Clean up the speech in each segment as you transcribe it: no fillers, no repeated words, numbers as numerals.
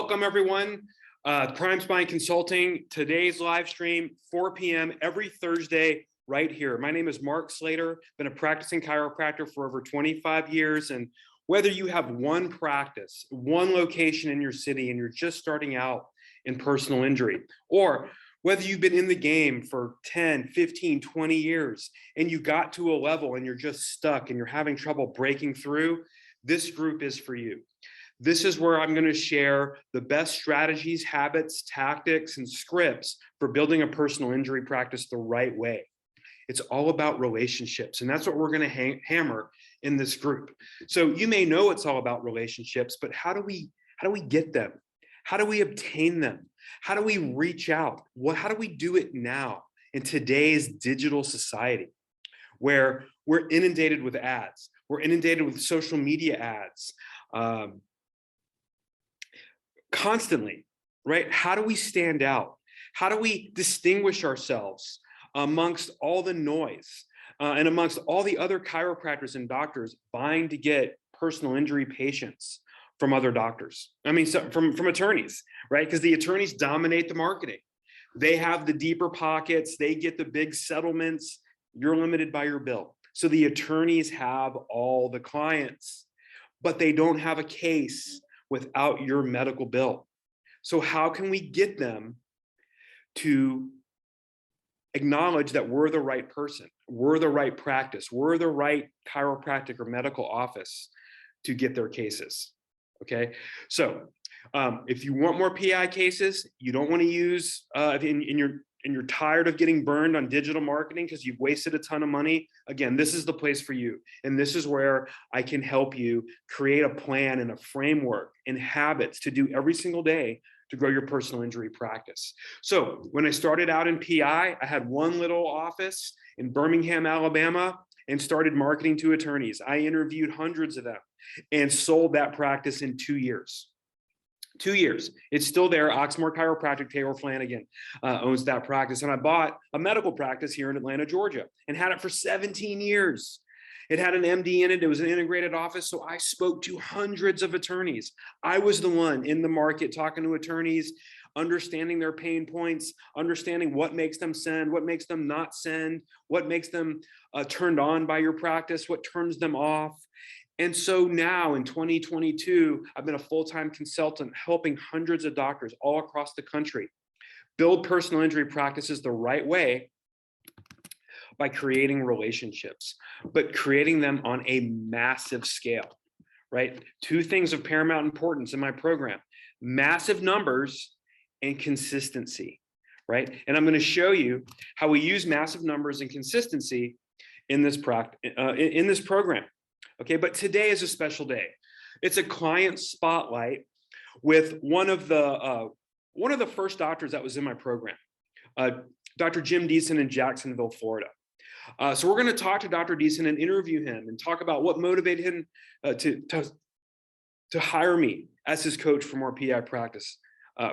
Welcome everyone. Prime Spine Consulting, today's live stream, 4 p.m. every Thursday right here. My name is Mark Slater, been a practicing chiropractor for over 25 years. And whether you have one practice, one location in your city, and you're just starting out in personal injury, or whether you've been in the game for 10, 15, 20 years, and you got to a level and you're just stuck and you're having trouble breaking through, this group is for you. This is where I'm going to share the best strategies, habits, tactics, and scripts for building a personal injury practice the right way. It's all about relationships, and that's what we're going to hammer in this group. So you may know it's all about relationships, but how do we get them? How do we obtain them? How do we reach out? How do we do it now in today's digital society where we're inundated with ads? We're inundated with social media ads. Constantly, right? How do we stand out? How do we distinguish ourselves amongst all the noise and amongst all the other chiropractors and doctors vying to get personal injury patients from other doctors? I mean, from attorneys, right? Because the attorneys dominate the marketing. They have the deeper pockets. They get the big settlements. You're limited by your bill. So the attorneys have all the clients, but they don't have a case without your medical bill. So how can we get them to acknowledge that we're the right person, we're the right practice, we're the right chiropractic or medical office to get their cases? Okay, so if you want more PI cases, you don't want to use, and you're tired of getting burned on digital marketing because you've wasted a ton of money, again, this is the place for you. And this is where I can help you create a plan and a framework and habits to do every single day to grow your personal injury practice. So when I started out in PI, I had one little office in Birmingham, Alabama, and started marketing to attorneys. I interviewed hundreds of them and sold that practice in 2 years. 2 years. It's still there. Oxmoor Chiropractic, Taylor Flanagan owns that practice. And I bought a medical practice here in Atlanta, Georgia, and had it for 17 years. It had an MD in it. It was an integrated office. So I spoke to hundreds of attorneys. I was the one in the market talking to attorneys, understanding their pain points, understanding what makes them send, what makes them not send, what makes them turned on by your practice, what turns them off. And so now in 2022, I've been a full-time consultant helping hundreds of doctors all across the country build personal injury practices the right way by creating relationships, but creating them on a massive scale, right? Two things of paramount importance in my program: massive numbers and consistency, right? And I'm going to show you how we use massive numbers and consistency in this program. Okay, but today is a special day. It's a client spotlight with one of the first doctors that was in my program, Dr. Jim Diesen in Jacksonville, Florida. So we're going to talk to Dr. Diesen and interview him and talk about what motivated him to hire me as his coach for more PI practice,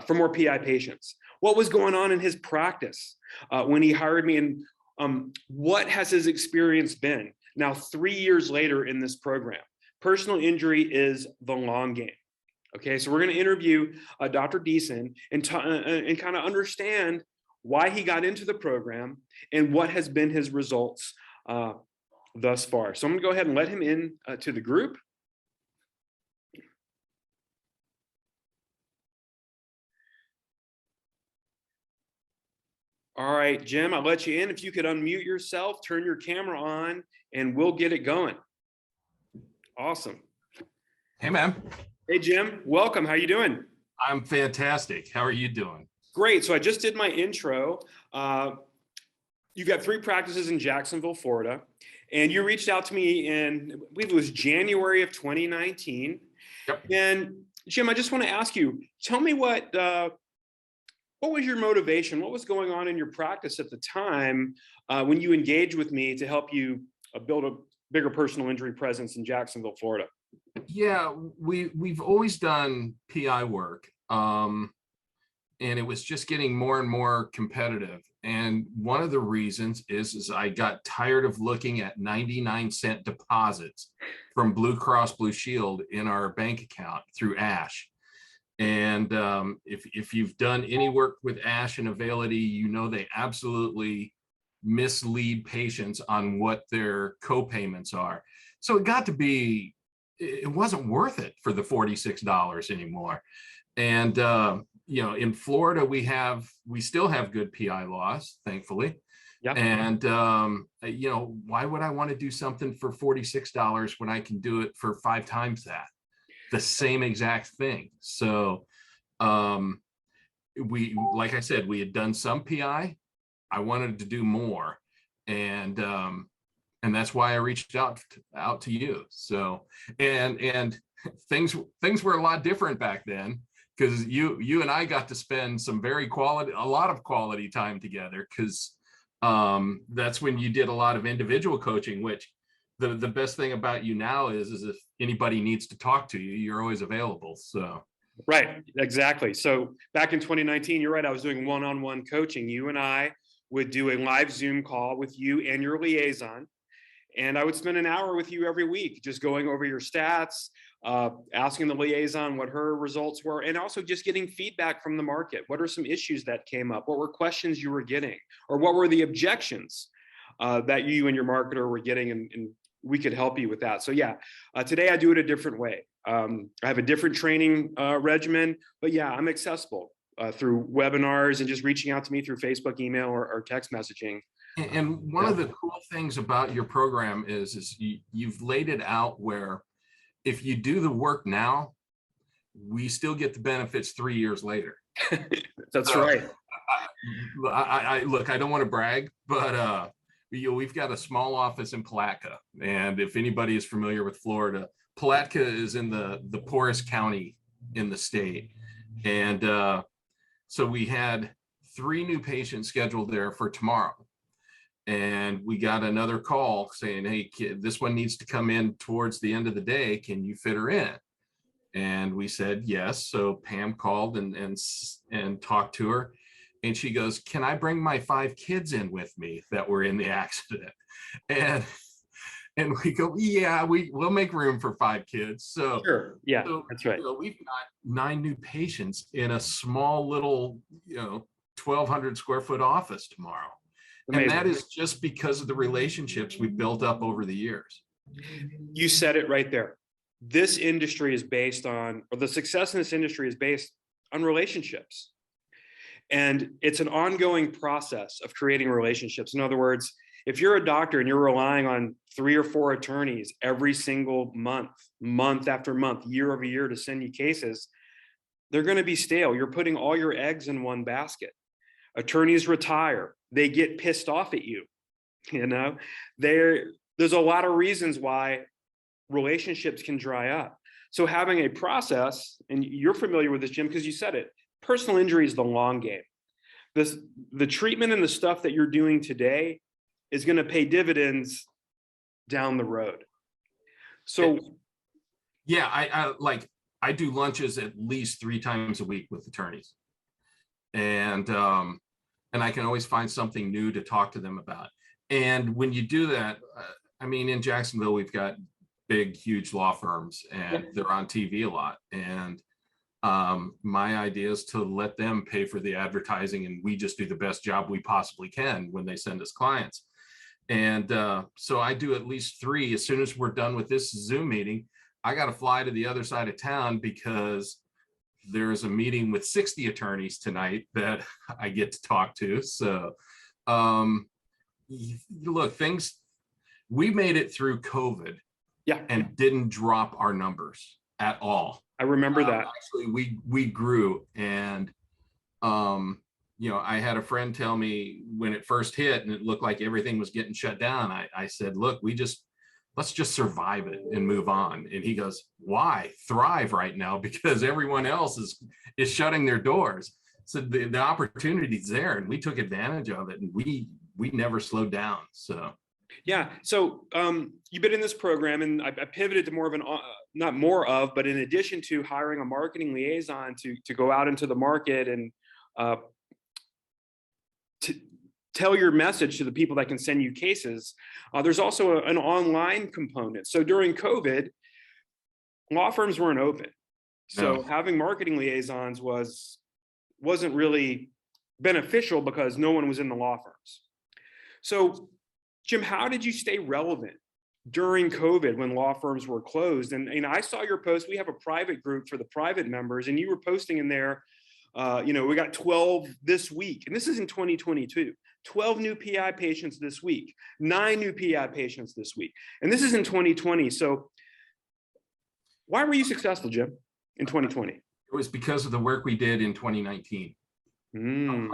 for more PI patients. What was going on in his practice when he hired me, and what has his experience been? Now, 3 years later in this program, personal injury is the long game. Okay, so we're going to interview Dr. Diesen and kind of understand why he got into the program and what has been his results thus far. So I'm going to go ahead and let him in to the group. All right, Jim, I'll let you in. If you could unmute yourself, turn your camera on, and we'll get it going. Awesome. Hey, man. Hey, Jim. Welcome. How you doing? I'm fantastic. How are you doing? Great. So I just did my intro. You've got 3 practices in Jacksonville, Florida, and you reached out to me in, I believe it was January of 2019. Yep. And Jim, I just want to ask you, tell me what was your motivation? What was going on in your practice at the time when you engaged with me to help you build a bigger personal injury presence in Jacksonville, Florida? Yeah, we've always done PI work, and it was just getting more and more competitive. And one of the reasons is I got tired of looking at 99-cent deposits from Blue Cross Blue Shield in our bank account through ASH. And if you've done any work with ASH and Availity, you know they absolutely mislead patients on what their co-payments are. So it got to be, it wasn't worth it for the $46 anymore. And you know, in Florida, we still have good PI laws, thankfully. Yeah. And you know, why would I want to do something for $46 when I can do it for 5 times that? The same exact thing. So like I said, we had done some PI. I wanted to do more, and that's why I reached out to you. So and things were a lot different back then, because you and I got to spend a lot of quality time together, because that's when you did a lot of individual coaching, which the best thing about you now is if anybody needs to talk to you, you're always available. So Right, exactly. So back in 2019, you're right, I was doing one-on-one coaching. You and I would do a live Zoom call with you and your liaison. And I would spend an hour with you every week, just going over your stats, asking the liaison what her results were, and also just getting feedback from the market. What are some issues that came up? What were questions you were getting? Or what were the objections that you and your marketer were getting? And we could help you with that. So yeah, today I do it a different way. I have a different training regimen, but yeah, I'm accessible through webinars and just reaching out to me through Facebook, email, or text messaging. and one of the cool things about your program is you've laid it out where if you do the work now, we still get the benefits 3 years later. That's So, right. Look, I don't want to brag, but we've got a small office in Palatka, and if anybody is familiar with Florida, Palatka is in the poorest county in the state, and so we had 3 new patients scheduled there for tomorrow, and we got another call saying, "Hey, kid, this one needs to come in towards the end of the day. Can you fit her in?" And we said yes. So Pam called and talked to her, and she goes, "Can I bring my 5 kids in with me that were in the accident?" And we go, "Yeah, we'll make room for 5 kids." So Sure. Yeah, that's right. you know, we've got 9 new patients in a small little, 1,200 square foot office tomorrow. And Amazing. that is just because of the relationships we've built up over the years. You said it right there. This industry is based on, or the success in this industry is based on relationships. And it's an ongoing process of creating relationships. In other words, if you're a doctor and you're relying on 3 or 4 attorneys every single month after month, year over year to send you cases, they're going to be stale. You're putting all your eggs in one basket. Attorneys retire. They get pissed off at you. There's a lot of reasons why relationships can dry up. So having a process, and you're familiar with this, Jim, because you said it, personal injury is the long game. The treatment and the stuff that you're doing today is going to pay dividends down the road. So yeah, I do lunches at least 3 times a week with attorneys, and I can always find something new to talk to them about. And when you do that, I mean, in Jacksonville, we've got big, huge law firms, and they're on TV a lot. And my idea is to let them pay for the advertising, and we just do the best job we possibly can when they send us clients. And so I do at least 3. As soon as we're done with this Zoom meeting, I got to fly to the other side of town, because there's a meeting with 60 attorneys tonight that I get to talk to. So look, we made it through COVID, and didn't drop our numbers at all. I remember that. Actually, we grew, and I had a friend tell me when it first hit and it looked like everything was getting shut down. I said, "Look, let's just survive it and move on." And he goes, "Why? Thrive right now, because everyone else is shutting their doors." So the opportunity's there, and we took advantage of it, and we never slowed down. So yeah. So you've been in this program, and I pivoted to more of an, not more of, but in addition to hiring a marketing liaison to go out into the market and to tell your message to the people that can send you cases, there's also an online component. So during COVID, law firms weren't open. So No. having marketing liaisons wasn't really beneficial because no one was in the law firms. So, Jim, how did you stay relevant during COVID when law firms were closed? And I saw your post. We have a private group for the private members, and you were posting in there. We got 12 this week, and this is in 2022. 12 new PI patients this week, 9 new PI patients this week, and this is in 2020. So, why were you successful, Jim, in 2020? It was because of the work we did in 2019. 100%.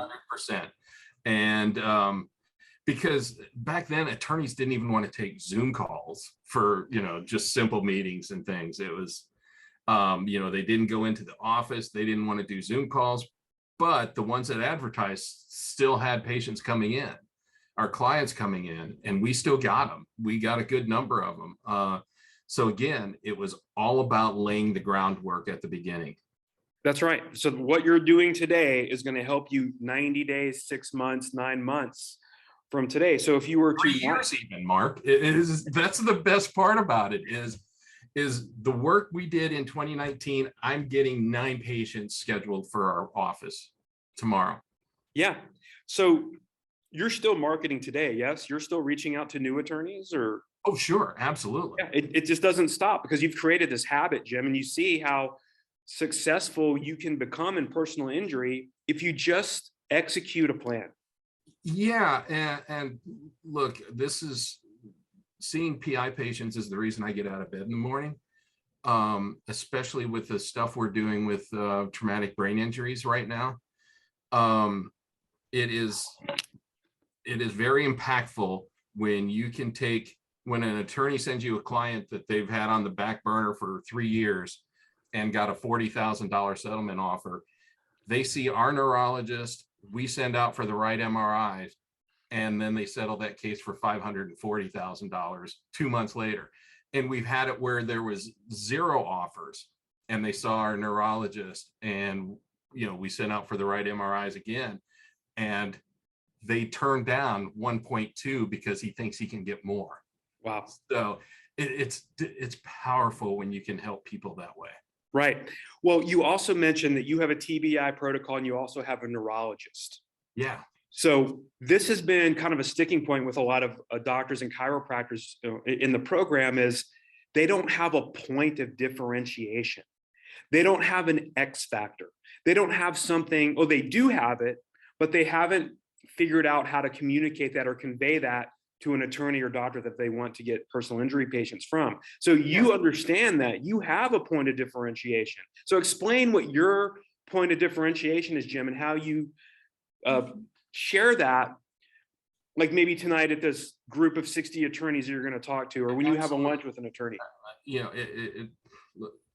And because back then attorneys didn't even want to take Zoom calls for, just simple meetings and things. It was, they didn't go into the office. They didn't want to do Zoom calls, but the ones that advertised still had patients coming in, our clients coming in, and we still got them. We got a good number of them. So again, it was all about laying the groundwork at the beginning. That's right. So what you're doing today is going to help you 90 days, 6 months, 9 months from today. So if you were to 3 years even, Mark, that's the best part about it is the work we did in 2019. I'm getting 9 patients scheduled for our office tomorrow. Yeah. So you're still marketing today. Yes. You're still reaching out to new attorneys or. Oh, sure. Absolutely. Yeah, it just doesn't stop because you've created this habit, Jim, and you see how successful you can become in personal injury if you just execute a plan. Yeah. And look, this is seeing PI patients is the reason I get out of bed in the morning, especially with the stuff we're doing with traumatic brain injuries right now. It is very impactful when an attorney sends you a client that they've had on the back burner for 3 years and got a $40,000 settlement offer. They see our neurologist, we send out for the right MRIs, and then they settle that case for $540,000 2 months later. And we've had it where there was 0 offers and they saw our neurologist and, we sent out for the right MRIs again, and they turned down 1.2 because he thinks he can get more. Wow. So it's powerful when you can help people that way. Right. Well, you also mentioned that you have a TBI protocol and you also have a neurologist. Yeah. So this has been kind of a sticking point with a lot of doctors and chiropractors in the program is they don't have a point of differentiation. They don't have an X factor. They don't have something, they do have it, but they haven't figured out how to communicate that or convey that to an attorney or doctor that they want to get personal injury patients from. So you understand that you have a point of differentiation. So explain what your point of differentiation is, Jim, and how you share that, like maybe tonight at this group of 60 attorneys you're going to talk to, or when you have a lunch with an attorney.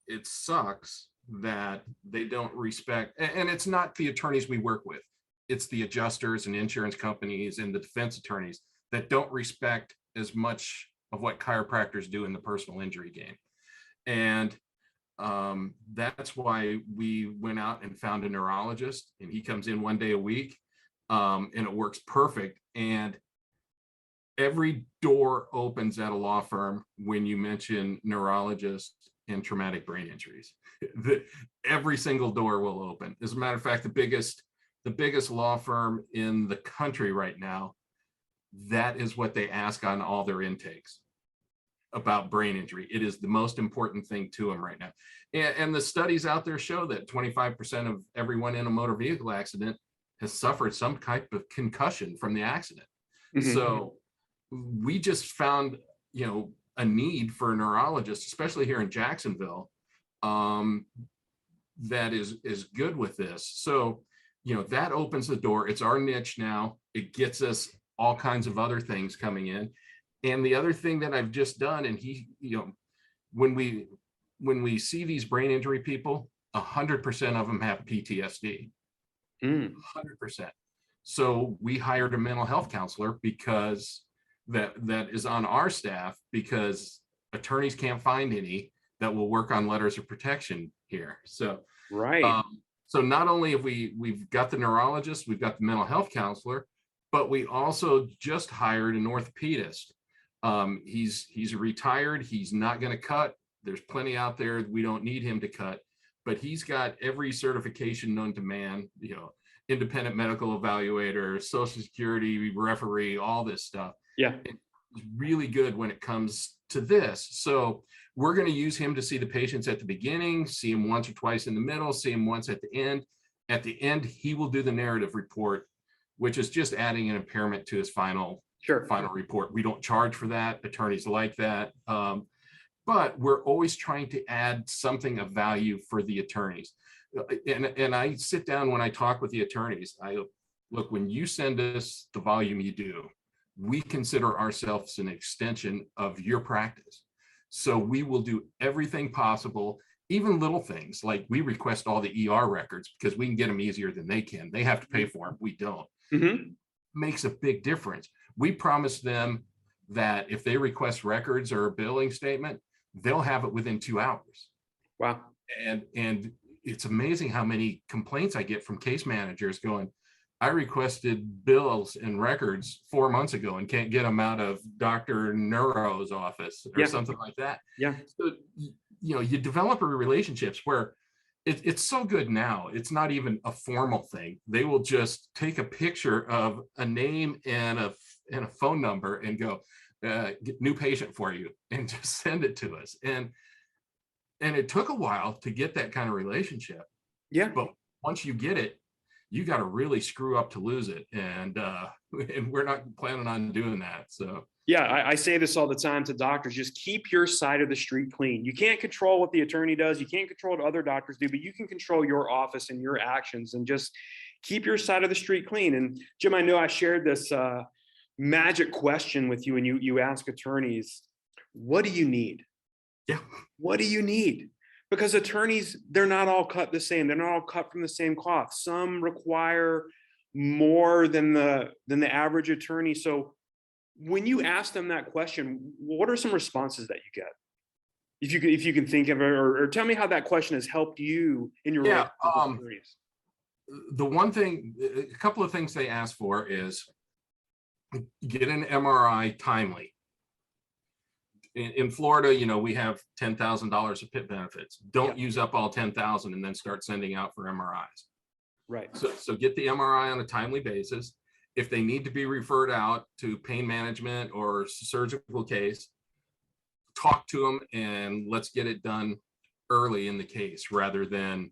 It sucks that they don't respect, and it's not the attorneys we work with, it's the adjusters and insurance companies and the defense attorneys that don't respect as much of what chiropractors do in the personal injury game. And that's why we went out and found a neurologist, and he comes in 1 day a week, and it works perfect. And every door opens at a law firm when you mention neurologists and traumatic brain injuries. Every single door will open. As a matter of fact, the biggest law firm in the country right now, that is what they ask on all their intakes about brain injury. It is the most important thing to them right now. And the studies out there show that 25% of everyone in a motor vehicle accident has suffered some type of concussion from the accident. Mm-hmm. So we just found, a need for a neurologist, especially here in Jacksonville, that is good with this. So, that opens the door. It's our niche now. It gets us all kinds of other things coming in. And the other thing that I've just done, and when we see these brain injury people, 100% of them have PTSD. 100%. So we hired a mental health counselor because that is on our staff, because attorneys can't find any that will work on letters of protection here. So right. So not only have we've got the neurologist, we've got the mental health counselor, but we also just hired an orthopedist. He's retired. He's not going to cut. There's plenty out there. We don't need him to cut, but he's got every certification known to man, independent medical evaluator, Social Security referee, all this stuff. Yeah. He's really good when it comes to this. So we're going to use him to see the patients at the beginning, see him once or twice in the middle, see him once at the end. At the end, he will do the narrative report, which is just adding an impairment to his final report. We don't charge for that. Attorneys like that. But we're always trying to add something of value for the attorneys. And I sit down when I talk with the attorneys, look, when you send us the volume you do, we consider ourselves an extension of your practice. So we will do everything possible, even little things like we request all the ER records because we can get them easier than they can. They have to pay for them. We don't. Mm-hmm. Makes a big difference. We promise them that if they request records or a billing statement, they'll have it within 2 hours. Wow. And it's amazing how many complaints I get from case managers going, I requested bills and records 4 months ago and can't get them out of Dr. Neuro's office or something like that. Yeah. So, you develop relationships where it's so good now. It's not even a formal thing. They will just take a picture of a name and a phone number and go, new patient for you, and just send it to us. And it took a while to get that kind of relationship. Yeah. But once you get it, you got to really screw up to lose it. And we're not planning on doing that. So yeah, I say this all the time to doctors, just keep your side of the street clean. You can't control what the attorney does. You can't control what other doctors do, but you can control your office and your actions, and just keep your side of the street clean. And Jim, I know I shared this magic question with you, and you ask attorneys, what do you need? Yeah. What do you need? Because attorneys, they're not all cut the same. They're not all cut from the same cloth. Some require more than the average attorney. So when you ask them that question, what are some responses that you get? If you can think of it, or tell me how that question has helped you in your relationship with attorneys. The one thing, a couple of things they ask for is get an MRI timely. In Florida, we have $10,000 of PIP benefits. Don't use up all 10,000 and then start sending out for MRIs. Right. So get the MRI on a timely basis. If they need to be referred out to pain management or surgical case, talk to them and let's get it done early in the case rather than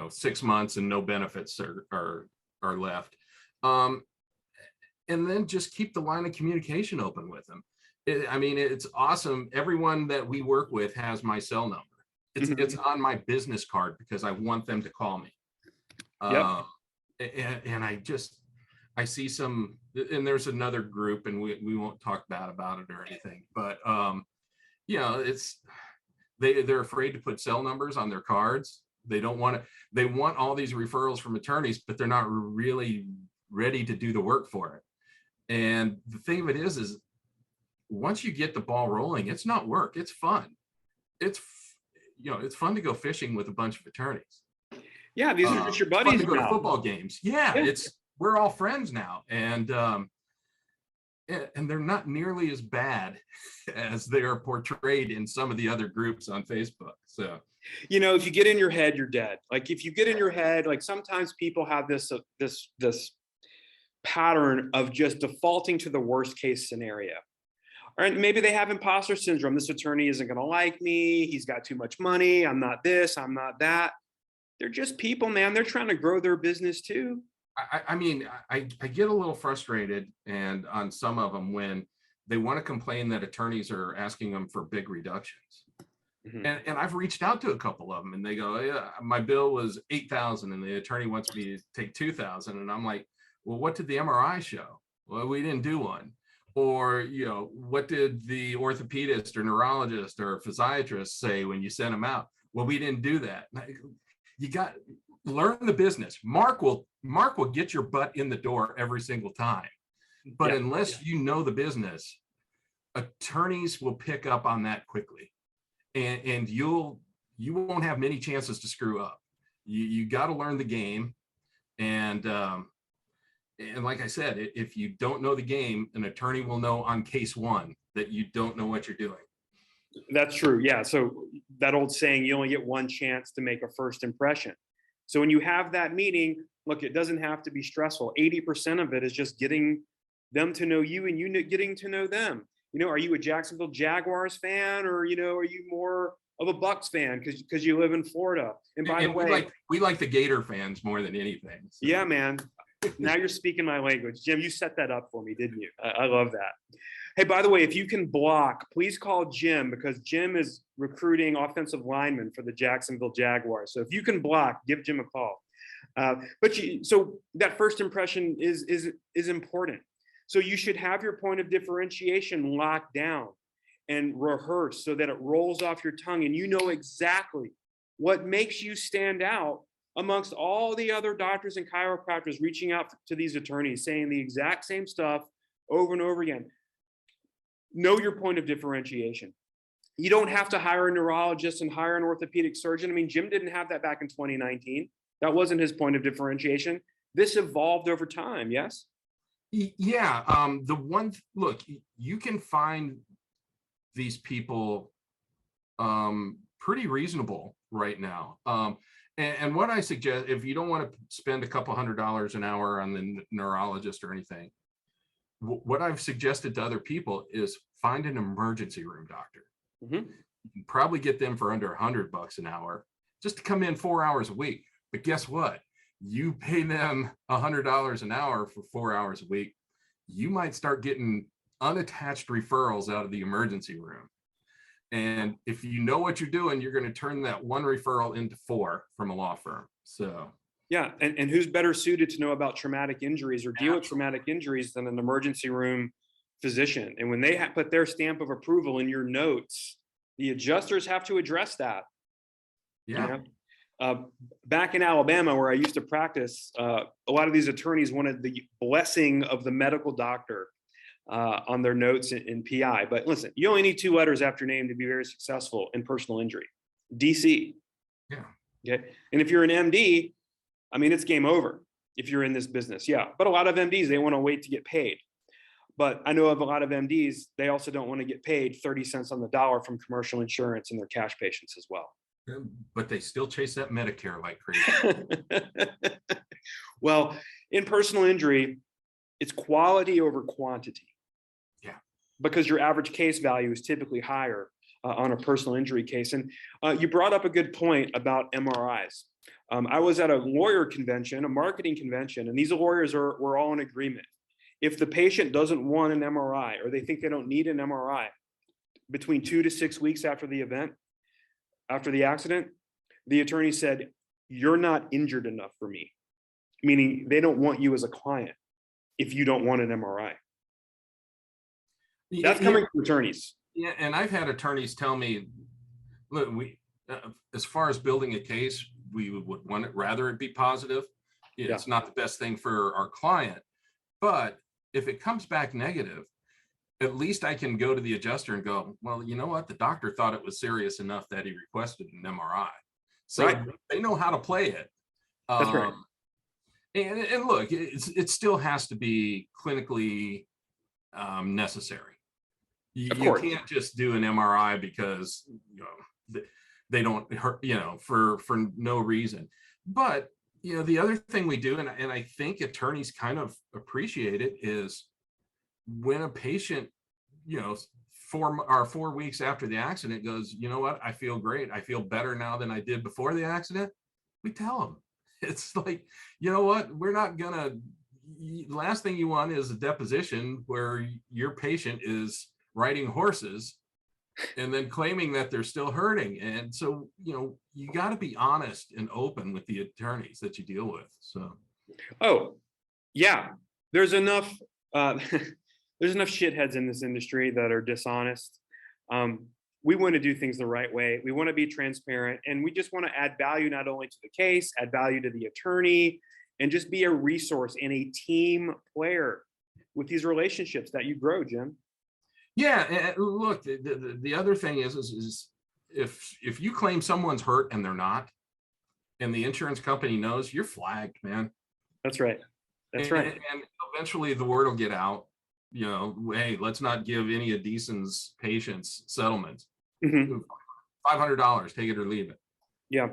6 months and no benefits are left. And then just keep the line of communication open with them. It's awesome. Everyone that we work with has my cell number. It's on my business card because I want them to call me. And I see some, and there's another group, and we won't talk bad about it or anything, but they're afraid to put cell numbers on their cards. They want all these referrals from attorneys, but they're not really ready to do the work for it. And the thing of it is once you get the ball rolling, it's not work, it's fun. It's fun to go fishing with a bunch of attorneys. Yeah, these are just your buddies. It's fun to go to football games. Yeah. We're all friends now, and they're not nearly as bad as they are portrayed in some of the other groups on Facebook. So, if you get in your head, you're dead. Like if you get in your head, like sometimes people have this pattern of just defaulting to the worst case scenario. Or maybe they have imposter syndrome. This attorney isn't going to like me. He's got too much money. I'm not this, I'm not that. They're just people, man. They're trying to grow their business too. I get a little frustrated and on some of them when they want to complain that attorneys are asking them for big reductions. Mm-hmm. And I've reached out to a couple of them and they go, yeah, my bill was $8,000 and the attorney wants me to take $2,000. And I'm like, well, what did the MRI show? Well, we didn't do one. Or, what did the orthopedist or neurologist or physiatrist say when you sent them out? Well, we didn't do that. You got learn the business. Mark will get your butt in the door every single time. But unless you know the business, attorneys will pick up on that quickly. And you won't have many chances to screw up. You got to learn the game. And like I said, if you don't know the game, an attorney will know on case one that you don't know what you're doing. That's true. Yeah. So that old saying, you only get one chance to make a first impression. So when you have that meeting, look, it doesn't have to be stressful. 80% of it is just getting them to know you and getting to know them. Are you a Jacksonville Jaguars fan, or, are you more of a Bucks fan because you live in Florida? And by the And way, we like the Gator fans more than anything. So. yeah, man. Now you're speaking my language. Jim, you set that up for me, didn't you? I love that. Hey, by the way, if you can block, please call Jim, because Jim is recruiting offensive linemen for the Jacksonville Jaguars. So if you can block, give Jim a call. So that first impression is important. So you should have your point of differentiation locked down and rehearse so that it rolls off your tongue and you know exactly what makes you stand out amongst all the other doctors and chiropractors reaching out to these attorneys saying the exact same stuff over and over again. Know your point of differentiation. You don't have to hire a neurologist and hire an orthopedic surgeon. I mean, Jim didn't have that back in 2019. That wasn't his point of differentiation. This evolved over time, yes? Yeah. Look, you can find these people pretty reasonable right now. And what I suggest, if you don't want to spend a couple $100 an hour on the neurologist or anything, what I've suggested to other people is find an emergency room doctor. Mm-hmm. You can probably get them for under $100 an hour just to come in 4 hours a week. But guess what? You pay them $100 an hour for 4 hours a week, you might start getting unattached referrals out of the emergency room. And if you know what you're doing, you're going to turn that one referral into 4 from a law firm. So yeah, and who's better suited to know about traumatic injuries or deal with traumatic injuries than an emergency room physician? And when they put their stamp of approval in your notes, the adjusters have to address that. yeah. Back in Alabama, where I used to practice, a lot of these attorneys wanted the blessing of the medical doctor on their notes in PI. But listen, you only need 2 letters after your name to be very successful in personal injury. DC. Yeah. Okay. And if you're an MD, I mean, it's game over if you're in this business. Yeah. But a lot of MDs, they want to wait to get paid. But I know of a lot of MDs, they also don't want to get paid 30 cents on the dollar from commercial insurance and their cash patients as well. But they still chase that Medicare like crazy. Well, in personal injury, it's quality over quantity. Yeah. Because your average case value is typically higher on a personal injury case. And you brought up a good point about MRIs. I was at a lawyer convention, a marketing convention, and these lawyers were all in agreement. If the patient doesn't want an MRI or they think they don't need an MRI between 2 to 6 weeks after the event, after the accident, the attorney said, "You're not injured enough for me," meaning they don't want you as a client if you don't want an MRI. That's coming from attorneys. Yeah, and I've had attorneys tell me, look, as far as building a case, we would rather it be positive. It's not the best thing for our client, but if it comes back negative, at least I can go to the adjuster and go, well, you know what? The doctor thought it was serious enough that he requested an MRI. So they know how to play it. That's right. And look, it still has to be clinically necessary. You can't just do an MRI because they don't hurt, for no reason. But the other thing we do, and I think attorneys kind of appreciate it, is when a patient, 4 weeks after the accident goes, you know what, I feel great. I feel better now than I did before the accident. We tell them, it's like, you know what, we're not gonna, last thing you want is a deposition where your patient is riding horses and then claiming that they're still hurting. And so, you got to be honest and open with the attorneys that you deal with. So, oh yeah, there's enough there's enough shitheads in this industry that are dishonest. We want to do things the right way. We want to be transparent, and we just want to add value not only to the case, add value to the attorney, and just be a resource and a team player with these relationships that you grow, Jim. Yeah, and look, the other thing is if you claim someone's hurt and they're not, and the insurance company knows, you're flagged, man. That's right. That's right. And eventually the word will get out, hey, let's not give any of Diesen's patients settlements Mhm. $500, take it or leave it. Yeah.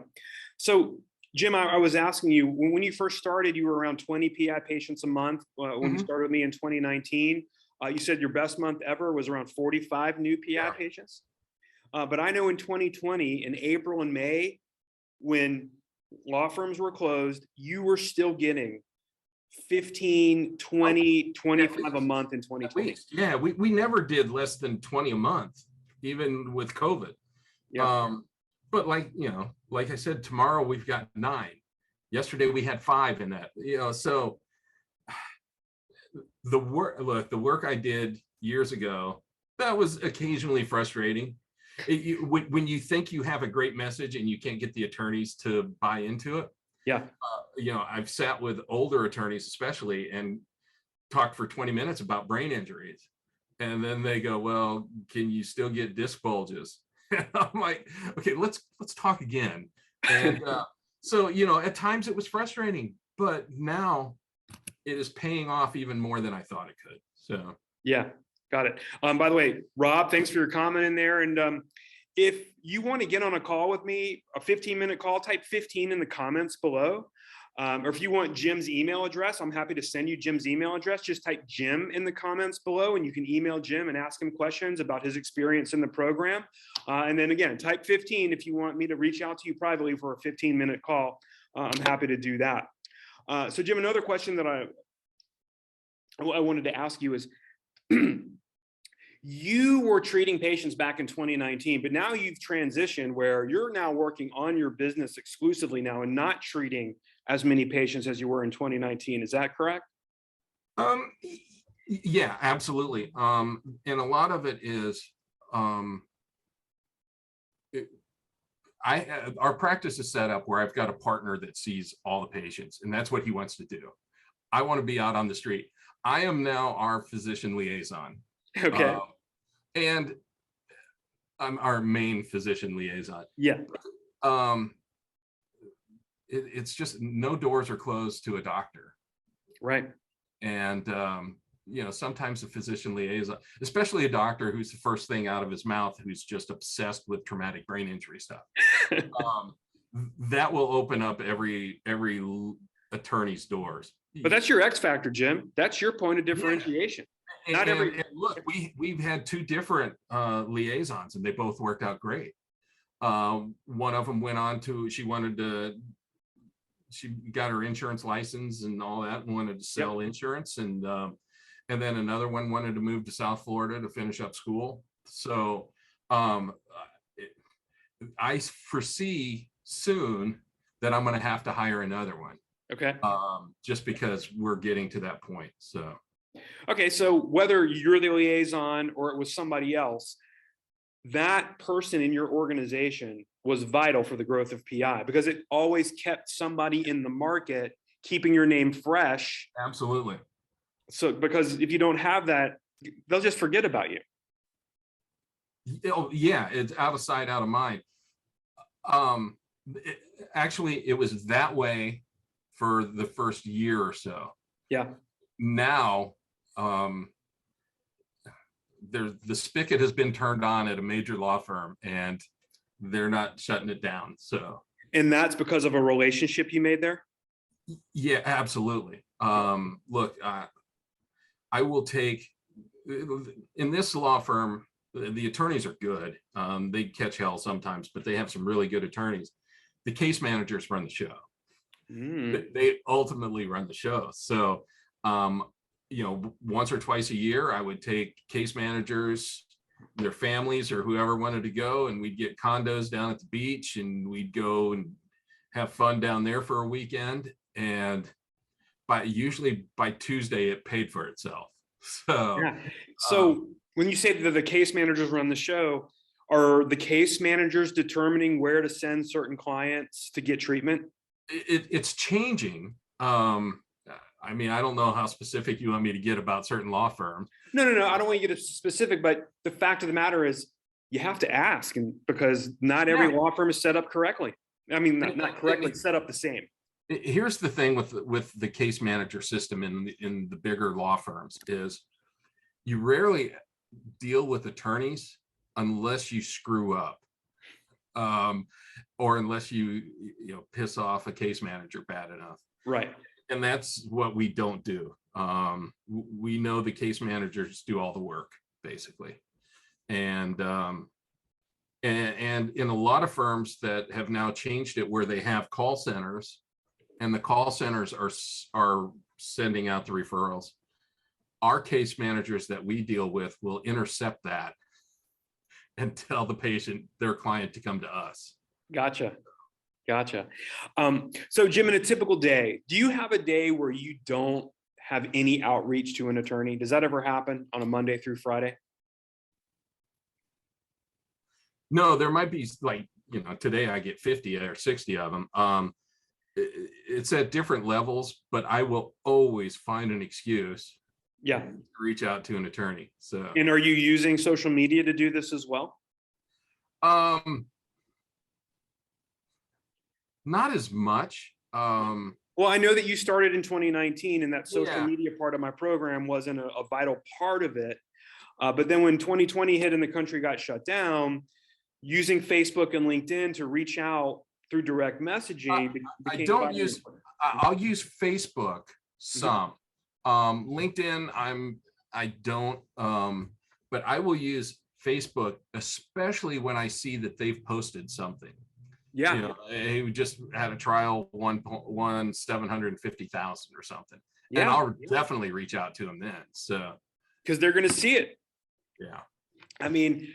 So, Jim, I was asking you when you first started, you were around 20 PI patients a month. When you Mhm. started with me in 2019, you said your best month ever was around 45 new PI Yeah. patients. But I know in 2020, in April and May, when law firms were closed, you were still getting 15, Oh, 20, at 25 a least. month in At 2020. least. Yeah, we never did less than 20 a month, even with COVID. Yeah. Um, but like I said, tomorrow we've got 9. Yesterday we had 5 in that, so the work I did years ago, that was occasionally frustrating. When you think you have a great message and you can't get the attorneys to buy into it. Yeah. I've sat with older attorneys especially and talked for 20 minutes about brain injuries. And then they go, well, can you still get disc bulges? And I'm like, okay, let's talk again. And so, at times it was frustrating, but now it is paying off even more than I thought it could. So Yeah, got it. By the way, Rob, thanks for your comment in there. And if you want to get on a call with me, a 15-minute call, type 15 in the comments below. Or if you want Jim's email address, I'm happy to send you Jim's email address. Just type Jim in the comments below and you can email Jim and ask him questions about his experience in the program. And then again, type 15 if you want me to reach out to you privately for a 15-minute call. I'm happy to do that. So Jim, another question that I wanted to ask you is, you were treating patients back in 2019, but now you've transitioned where you're now working on your business exclusively now and not treating as many patients as you were in 2019. Is that correct? Yeah, absolutely. And a lot of it is, our practice is set up where I've got a partner that sees all the patients, and that's what he wants to do. I want to be out on the street. I am now our physician liaison. Okay. And I'm our main physician liaison. Yeah. It's just no doors are closed to a doctor. Right. And, sometimes a physician liaison, especially a doctor who's the first thing out of his mouth, who's just obsessed with traumatic brain injury stuff, that will open up every attorney's doors. But that's your X factor, Jim. That's your point of differentiation. Yeah. Not every. And look, we've had 2 different liaisons, and they both worked out great. One of them went on to, she got her insurance license and all that and wanted to sell insurance. And then another one wanted to move to South Florida to finish up school. So I foresee soon that I'm going to have to hire another one. Okay. Just because we're getting to that point. So. Okay. So whether you're the liaison or it was somebody else, that person in your organization was vital for the growth of PI because it always kept somebody in the market, keeping your name fresh. Absolutely. So, because if you don't have that, they'll just forget about you. Oh, yeah, it's out of sight, out of mind. Actually, it was that way for the first year or so. Yeah. Now, the spigot has been turned on at a major law firm, and they're not shutting it down. So. And that's because of a relationship you made there? Yeah, absolutely. Look, I will take, in this law firm, the attorneys are good. They catch hell sometimes, but they have some really good attorneys. The case managers run the show. They ultimately run the show. So, once or twice a year, I would take case managers, their families, or whoever wanted to go, and we'd get condos down at the beach, and we'd go and have fun down there for a weekend. And usually by Tuesday, it paid for itself. So, yeah. So when you say that the case managers run the show, are the case managers determining where to send certain clients to get treatment? It's changing. I mean, I don't know how specific you want me to get about certain law firms. No. I don't want you to get specific, but the fact of the matter is you have to ask, and because not every law firm is set up correctly. I mean, not correctly set up the same. Here's the thing with the case manager system in the bigger law firms is you rarely deal with attorneys unless you screw up, or unless you piss off a case manager bad enough. Right. And that's what we don't do. We know the case managers do all the work, basically. And in a lot of firms that have now changed it, where they have call centers, and the call centers are sending out the referrals, our case managers that we deal with will intercept that and tell the patient, their client, to come to us. Gotcha. So Jim, in a typical day, do you have a day where you don't have any outreach to an attorney? Does that ever happen on a Monday through Friday? No, there might be, like, today I get 50 or 60 of them. It's at different levels, but I will always find an excuse Yeah. to reach out to an attorney. So, And are you using social media to do this as well? Not as much. Well, I know that you started in 2019, and that social Yeah. media part of my program wasn't a vital part of it. But then when 2020 hit and the country got shut down, using Facebook and LinkedIn to reach out through direct messaging I'll use Facebook some. LinkedIn, I don't, but I will use Facebook, especially when I see that they've posted something. Yeah. He just had a trial, won 750,000 or something. Yeah. And I'll definitely reach out to them then. So, because they're going to see it. Yeah. I mean,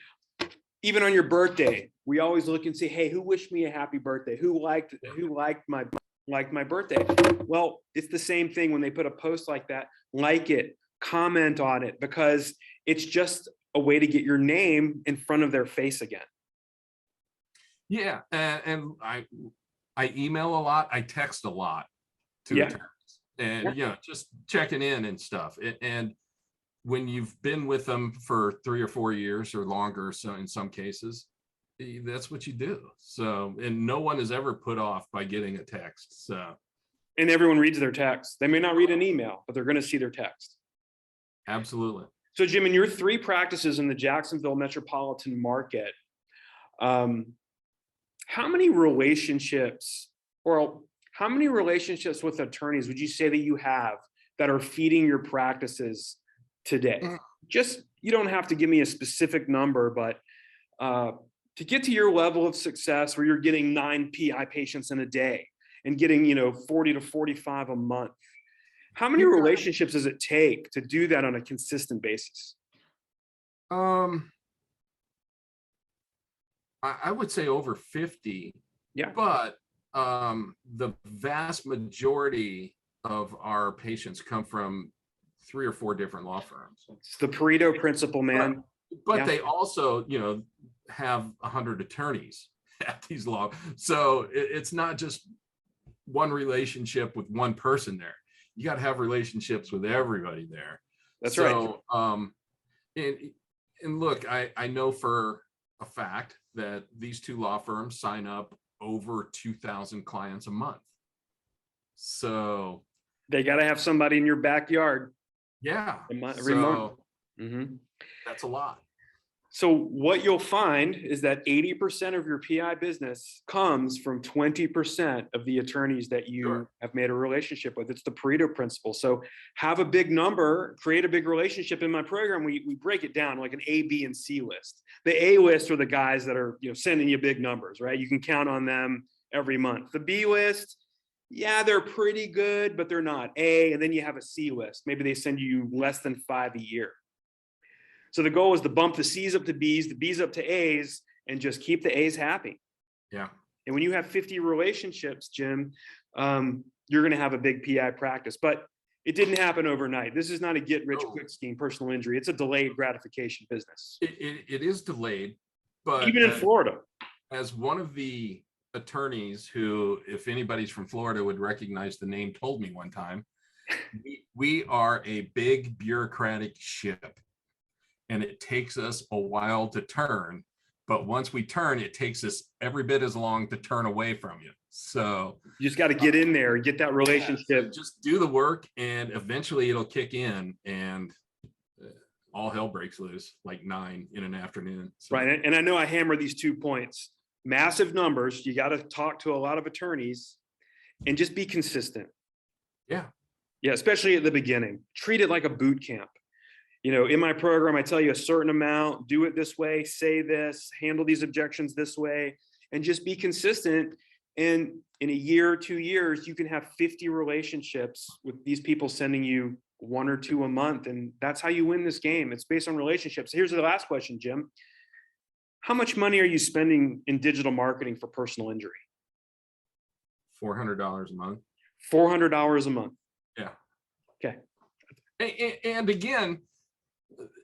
even on your birthday, we always look and say, hey, who wished me a happy birthday? Who liked my birthday? Well, it's the same thing when they put a post like that. Like it, comment on it, because it's just a way to get your name in front of their face again. Yeah, and I email a lot, I text a lot to attorneys, and just checking in and stuff. And when you've been with them for 3 or 4 years or longer, so in some cases, that's what you do. So, and no one is ever put off by getting a text. So, and everyone reads their text. They may not read an email, but they're going to see their text. Absolutely. So, Jim, in your 3 practices in the Jacksonville metropolitan market, how many relationships with attorneys would you say that you have that are feeding your practices today? Just, you don't have to give me a specific number, but to get to your level of success where you're getting 9 PI patients in a day and getting, 40 to 45 a month, how many relationships does it take to do that on a consistent basis? I would say over 50. Yeah. But the vast majority of our patients come from 3 or 4 different law firms. It's the Pareto principle, man. But they also, have 100 attorneys at these law. So it's not just one relationship with one person there. You got to have relationships with everybody there. That's right. And look, I know for a fact that these 2 law firms sign up over 2,000 clients a month. So they got to have somebody in your backyard. Yeah. Every month. That's a lot. So what you'll find is that 80% of your PI business comes from 20% of the attorneys that you have made a relationship with. It's the Pareto principle. So have a big number, create a big relationship. In my program, we break it down like an A, B, and C list. The A list are the guys that are sending you big numbers, right? You can count on them every month. The B list, yeah, they're pretty good, but they're not A. And then you have a C list. Maybe they send you less than 5 a year. So the goal is to bump the C's up to B's, the B's up to A's, and just keep the A's happy. Yeah. And when you have 50 relationships, Jim, you're going to have a big PI practice. But it didn't happen overnight. This is not a get-rich-quick scheme, personal injury. It's a delayed gratification business. It is delayed, but even in Florida. As one of the attorneys who, if anybody's from Florida would recognize the name, told me one time, we are a big bureaucratic ship. And it takes us a while to turn, but once we turn, it takes us every bit as long to turn away from you. So you just got to get in there and get that relationship. So just do the work, and eventually it'll kick in. And all hell breaks loose like 9 in an afternoon. So. Right. And I know I hammer these 2 points, massive numbers. You got to talk to a lot of attorneys and just be consistent. Yeah. Yeah. Especially at the beginning, treat it like a boot camp. You know, in my program, I tell you a certain amount, do it this way, say this, handle these objections this way, and just be consistent. And in a year, 2 years, you can have 50 relationships with these people sending you 1 or 2 a month. And that's how you win this game. It's based on relationships. Here's the last question, Jim. How much money are you spending in digital marketing for personal injury? $400 a month. $400 a month. Yeah. Okay. And again,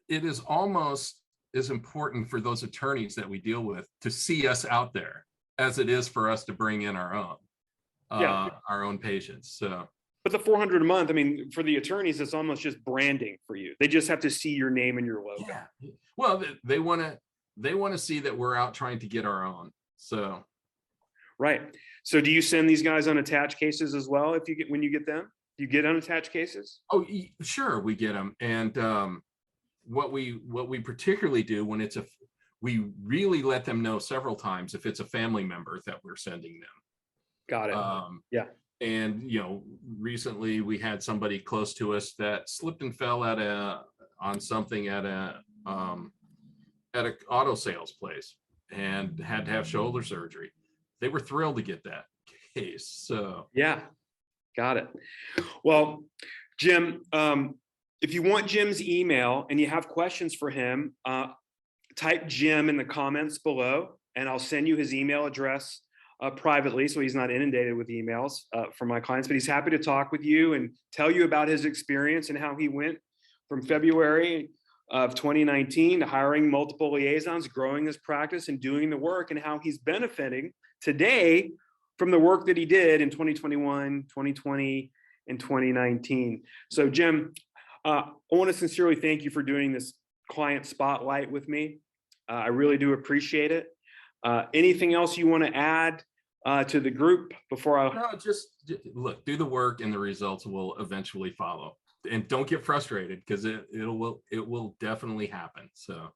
it is almost as important for those attorneys that we deal with to see us out there as it is for us to bring in our own patients. So, but the 400 a month, I mean, for the attorneys, it's almost just branding for you. They just have to see your name and your logo. Yeah. Well, they want to see that we're out trying to get our own. So, right. So, do you send these guys unattached cases as well? When you get them, do you get unattached cases? Oh, sure, we get them. And what we particularly do when we really let them know several times if it's a family member that we're sending them. Got it. Yeah. And recently we had somebody close to us that slipped and fell on something at a auto sales place and had to have shoulder surgery. They were thrilled to get that case. So yeah, got it. Well, Jim, if you want Jim's email and you have questions for him, type Jim in the comments below, and I'll send you his email address privately, so he's not inundated with emails from my clients. But he's happy to talk with you and tell you about his experience and how he went from February of 2019 to hiring multiple liaisons, growing his practice, and doing the work, and how he's benefiting today from the work that he did in 2021, 2020, and 2019. So, Jim, I want to sincerely thank you for doing this client spotlight with me. I really do appreciate it. Anything else you want to add to the group before I? No, just look, do the work, and the results will eventually follow. And don't get frustrated, because it will definitely happen. So.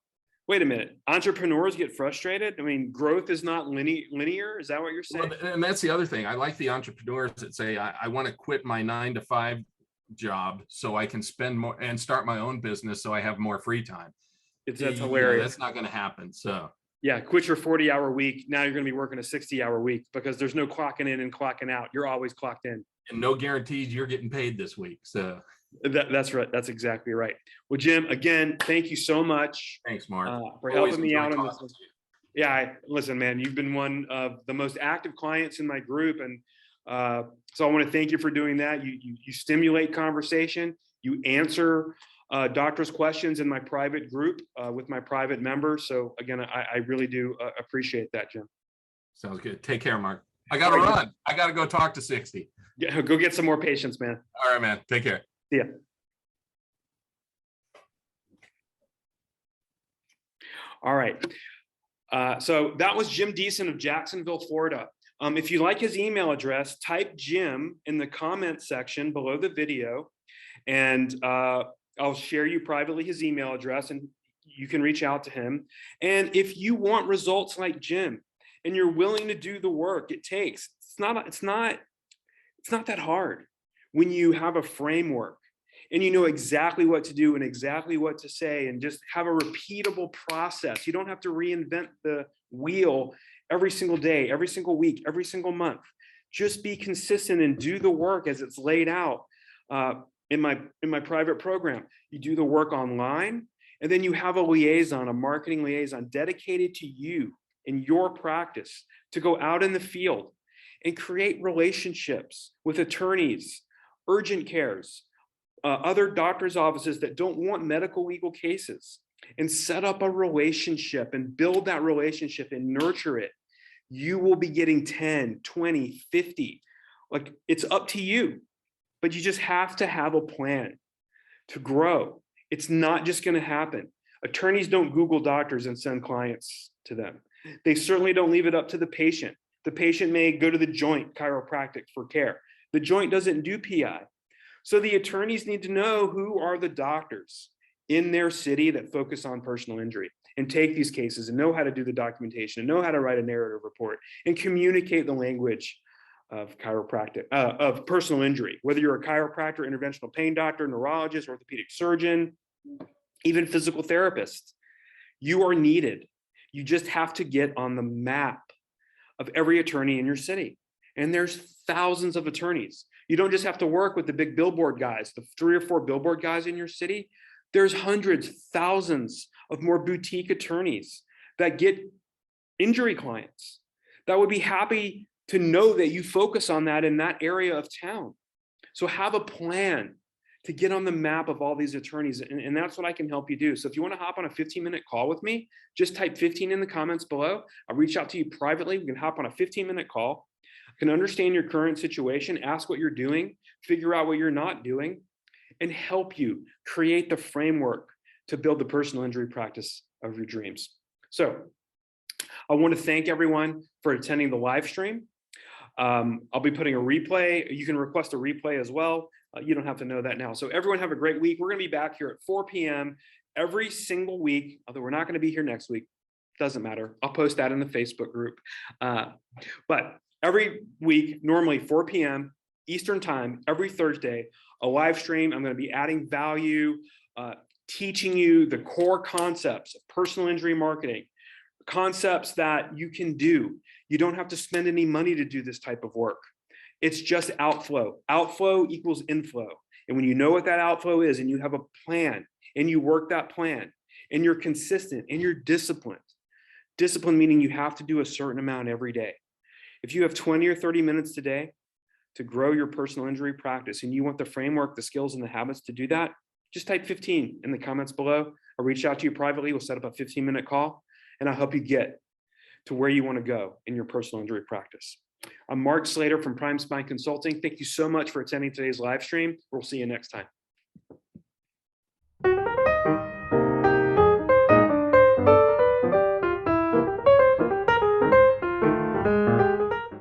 Wait a minute. Entrepreneurs get frustrated? I mean, growth is not linear. Is that what you're saying? Well, and that's the other thing. I like the entrepreneurs that say, I want to quit my 9-to-5 job so I can spend more and start my own business so I have more free time. That's hilarious. That's not going to happen. So yeah, quit your 40-hour week. Now you're going to be working a 60-hour week because there's no clocking in and clocking out. You're always clocked in. And no guarantees you're getting paid this week. So that's right. That's exactly right. Well, Jim, again, thank you so much. Thank Mark, for helping me out on this. Yeah, listen, man, you've been one of the most active clients in my group. And so I want to thank you for doing that. You stimulate conversation. You answer doctors' questions in my private group with my private members. So again, I really do appreciate that, Jim. Sounds good. Take care, Mark. I got to run. I got to go talk to 60. Yeah, go get some more patients, man. All right, man. Take care. See ya. All right. So that was Jim Diesen of Jacksonville, Florida. If you like his email address, type Jim in the comments section below the video, and I'll share you privately his email address, and you can reach out to him. And if you want results like Jim, and you're willing to do the work it takes, it's not that hard when you have a framework and you know exactly what to do and exactly what to say, and just have a repeatable process. You don't have to reinvent the wheel every single day, every single week, every single month. Just be consistent and do the work as it's laid out in my private program. You do the work online, and then you have a liaison, a marketing liaison dedicated to you in your practice to go out in the field and create relationships with attorneys, urgent cares, other doctors' offices that don't want medical legal cases, and set up a relationship and build that relationship and nurture it. You will be getting 10, 20, 50. Like, it's up to you, but you just have to have a plan to grow. It's not just going to happen. Attorneys don't Google doctors and send clients to them. They certainly don't leave it up to the patient. The patient may go to the Joint Chiropractic for care. The Joint doesn't do PI. So the attorneys need to know who are the doctors in their city that focus on personal injury and take these cases and know how to do the documentation and know how to write a narrative report and communicate the language of chiropractic, of personal injury, whether you're a chiropractor, interventional pain doctor, neurologist, orthopedic surgeon, even physical therapist. You are needed. You just have to get on the map of every attorney in your city. And there's thousands of attorneys. You don't just have to work with the big billboard guys, the 3 or 4 billboard guys in your city. There's hundreds, thousands of more boutique attorneys that get injury clients that would be happy to know that you focus on that in that area of town. So have a plan to get on the map of all these attorneys. And that's what I can help you do. So if you want to hop on a 15-minute call with me, just type 15 in the comments below. I'll reach out to you privately. We can hop on a 15-minute call. I can understand your current situation, ask what you're doing, figure out what you're not doing, and help you create the framework to build the personal injury practice of your dreams. So I want to thank everyone for attending the live stream. I'll be putting a replay. You can request a replay as well. You don't have to know that now. So everyone have a great week. We're going to be back here at 4 p.m. every single week, although we're not going to be here next week. Doesn't matter. I'll post that in the Facebook group. But every week, normally 4 p.m. Eastern time, every Thursday, a live stream. I'm going to be adding value, teaching you the core concepts of personal injury marketing, concepts that you can do. You don't have to spend any money to do this type of work. It's just outflow. Outflow equals inflow. And when you know what that outflow is and you have a plan and you work that plan and you're consistent and you're disciplined, discipline meaning you have to do a certain amount every day. If you have 20 or 30 minutes today to grow your personal injury practice and you want the framework, the skills, and the habits to do that, just type 15 in the comments below. I'll reach out to you privately. We'll set up a 15-minute call and I'll help you get to where you want to go in your personal injury practice. I'm Mark Slater from Prime Spine Consulting. Thank you so much for attending today's live stream. We'll see you next time.